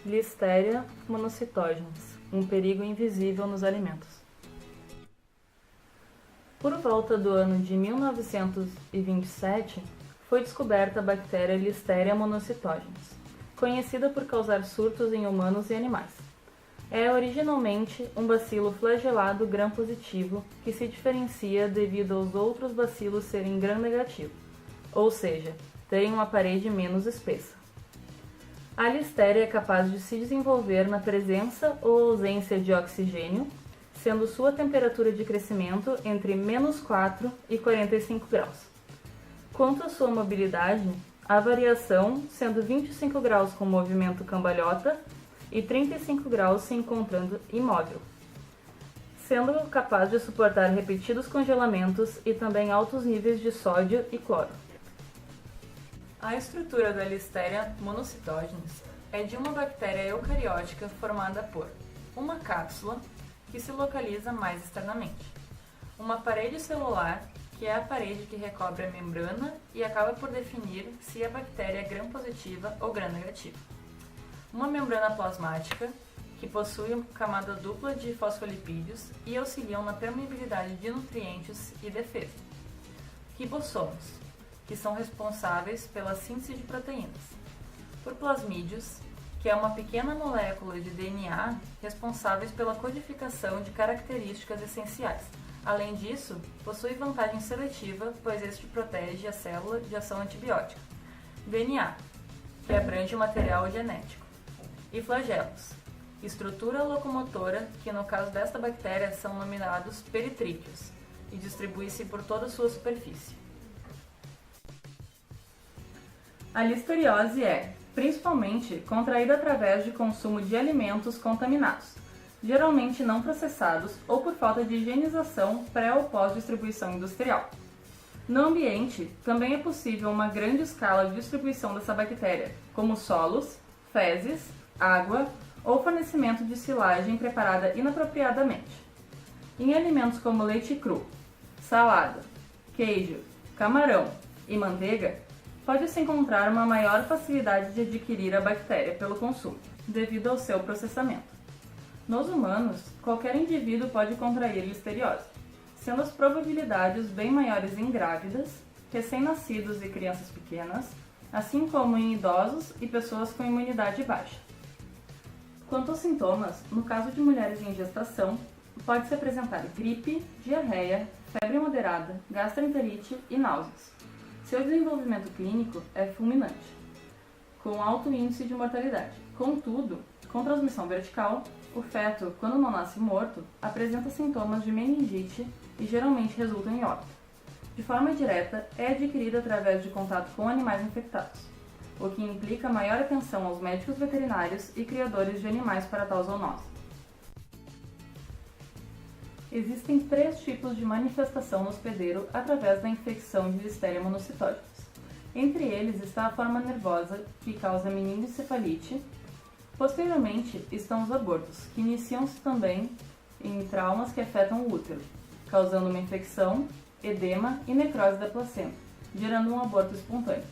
Listeria monocytogenes, um perigo invisível nos alimentos. Por volta do ano de 1927, foi descoberta a bactéria Listeria monocytogenes, conhecida por causar surtos em humanos e animais. É originalmente um bacilo flagelado gram-positivo que se diferencia devido aos outros bacilos serem gram-negativo, ou seja, terem uma parede menos espessa. A Listeria é capaz de se desenvolver na presença ou ausência de oxigênio, sendo sua temperatura de crescimento entre -4 e 45 graus. Quanto à sua mobilidade, há variação sendo 25 graus com movimento cambalhota e 35 graus se encontrando imóvel, sendo capaz de suportar repetidos congelamentos e também altos níveis de sódio e cloro. A estrutura da Listeria monocytogenes é de uma bactéria eucariótica formada por uma cápsula, que se localiza mais externamente, uma parede celular, que é a parede que recobre a membrana e acaba por definir se a bactéria é gram-positiva ou gram-negativa, uma membrana plasmática, que possui uma camada dupla de fosfolipídios e auxiliam na permeabilidade de nutrientes e defesa, ribossomos, que são responsáveis pela síntese de proteínas, por plasmídios, que é uma pequena molécula de DNA responsáveis pela codificação de características essenciais. Além disso, possui vantagem seletiva, pois este protege a célula de ação antibiótica. DNA, que abrange o material genético. E flagelos, estrutura locomotora, que no caso desta bactéria são nominados peritríqueos, e distribui-se por toda a sua superfície. A listeriose é, principalmente, contraída através de consumo de alimentos contaminados, geralmente não processados ou por falta de higienização pré ou pós-distribuição industrial. No ambiente, também é possível uma grande escala de distribuição dessa bactéria, como solos, fezes, água ou fornecimento de silagem preparada inapropriadamente. Em alimentos como leite cru, salada, queijo, camarão e manteiga, pode-se encontrar uma maior facilidade de adquirir a bactéria pelo consumo, devido ao seu processamento. Nos humanos, qualquer indivíduo pode contrair listeriose, sendo as probabilidades bem maiores em grávidas, recém-nascidos e crianças pequenas, assim como em idosos e pessoas com imunidade baixa. Quanto aos sintomas, no caso de mulheres em gestação, pode-se apresentar gripe, diarreia, febre moderada, gastroenterite e náuseas. Seu desenvolvimento clínico é fulminante, com alto índice de mortalidade. Contudo, com transmissão vertical, o feto, quando não nasce morto, apresenta sintomas de meningite e geralmente resulta em óbito. De forma direta, é adquirida através de contato com animais infectados, o que implica maior atenção aos médicos veterinários e criadores de animais para tal zoonose. Existem 3 tipos de manifestação no hospedeiro através da infecção de Listeria monocytogenes. Entre eles está a forma nervosa, que causa meningoencefalite. Posteriormente estão os abortos, que iniciam-se também em traumas que afetam o útero, causando uma infecção, edema e necrose da placenta, gerando um aborto espontâneo.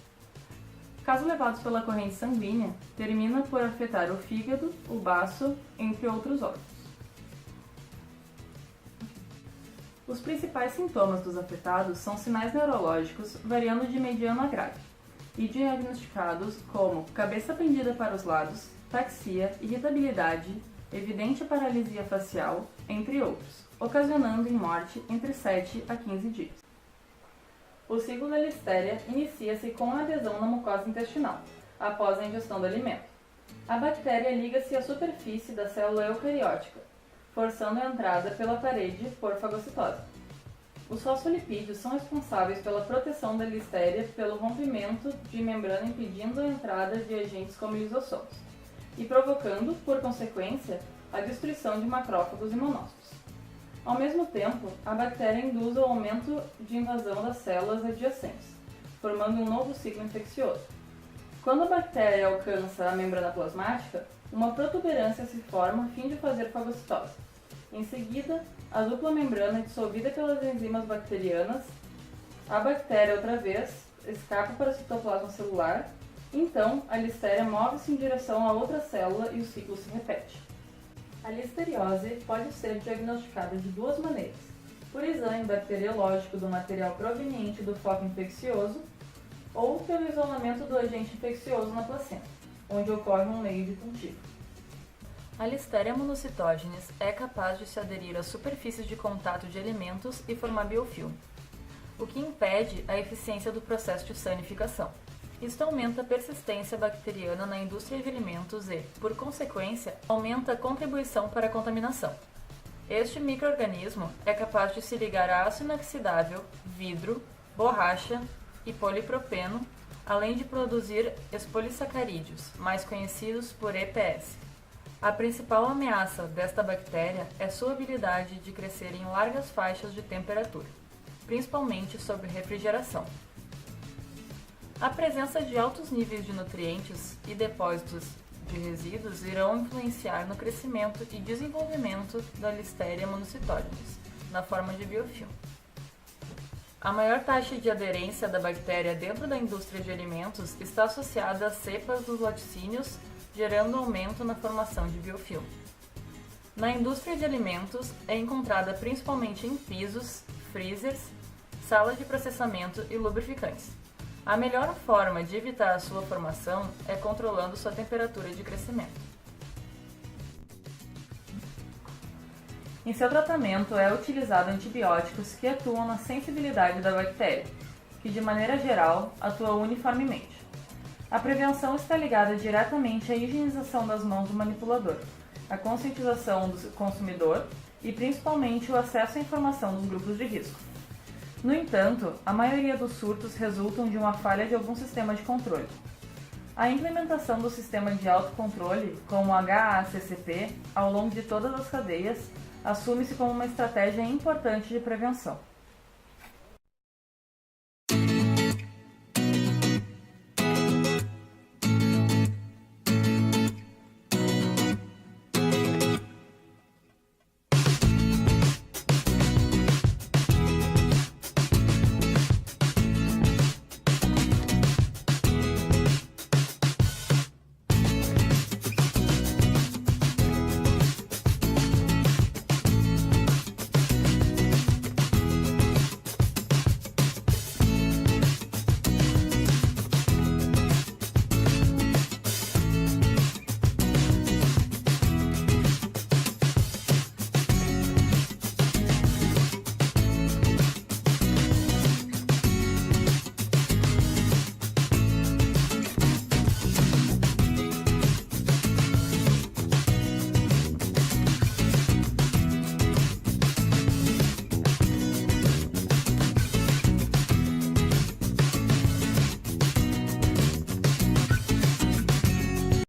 Casos levados pela corrente sanguínea, termina por afetar o fígado, o baço, entre outros órgãos. Os principais sintomas dos afetados são sinais neurológicos variando de mediano a grave e diagnosticados como cabeça pendida para os lados, taxia, irritabilidade, evidente paralisia facial, entre outros, ocasionando em morte entre 7 a 15 dias. O ciclo da Listeria inicia-se com a adesão na mucosa intestinal, após a ingestão do alimento. A bactéria liga-se à superfície da célula eucariótica, forçando a entrada pela parede por fagocitose. Os fosfolipídios são responsáveis pela proteção da Listeria pelo rompimento de membrana impedindo a entrada de agentes como lisossomos, e provocando, por consequência, a destruição de macrófagos e monócitos. Ao mesmo tempo, a bactéria induz o aumento de invasão das células adjacentes, formando um novo ciclo infeccioso. Quando a bactéria alcança a membrana plasmática, uma protuberância se forma a fim de fazer fagocitose. Em seguida, a dupla membrana é dissolvida pelas enzimas bacterianas, a bactéria outra vez escapa para o citoplasma celular Então, a listéria move-se em direção a outra célula e o ciclo se repete. A listeriose pode ser diagnosticada de duas maneiras: por exame bacteriológico do material proveniente do foco infeccioso ou pelo isolamento do agente infeccioso na placenta, onde ocorre um meio de cultivo. A Listeria monocytogenes é capaz de se aderir às superfícies de contato de alimentos e formar biofilme, o que impede a eficiência do processo de sanificação. Isto aumenta a persistência bacteriana na indústria de alimentos e, por consequência, aumenta a contribuição para a contaminação. Este micro-organismo é capaz de se ligar a aço inoxidável, vidro, borracha e polipropeno, além de produzir espolissacarídeos, mais conhecidos por EPS. A principal ameaça desta bactéria é sua habilidade de crescer em largas faixas de temperatura, principalmente sob refrigeração. A presença de altos níveis de nutrientes e depósitos de resíduos irão influenciar no crescimento e desenvolvimento da Listeria monocytogenes, na forma de biofilme. A maior taxa de aderência da bactéria dentro da indústria de alimentos está associada às cepas dos laticínios, gerando aumento na formação de biofilme. Na indústria de alimentos, é encontrada principalmente em pisos, freezers, salas de processamento e lubrificantes. A melhor forma de evitar a sua formação é controlando sua temperatura de crescimento. Em seu tratamento é utilizado antibióticos que atuam na sensibilidade da bactéria, que de maneira geral atua uniformemente. A prevenção está ligada diretamente à higienização das mãos do manipulador, a conscientização do consumidor e principalmente o acesso à informação dos grupos de risco. No entanto, a maioria dos surtos resultam de uma falha de algum sistema de controle. A implementação do sistema de autocontrole, como o HACCP, ao longo de todas as cadeias, assume-se como uma estratégia importante de prevenção.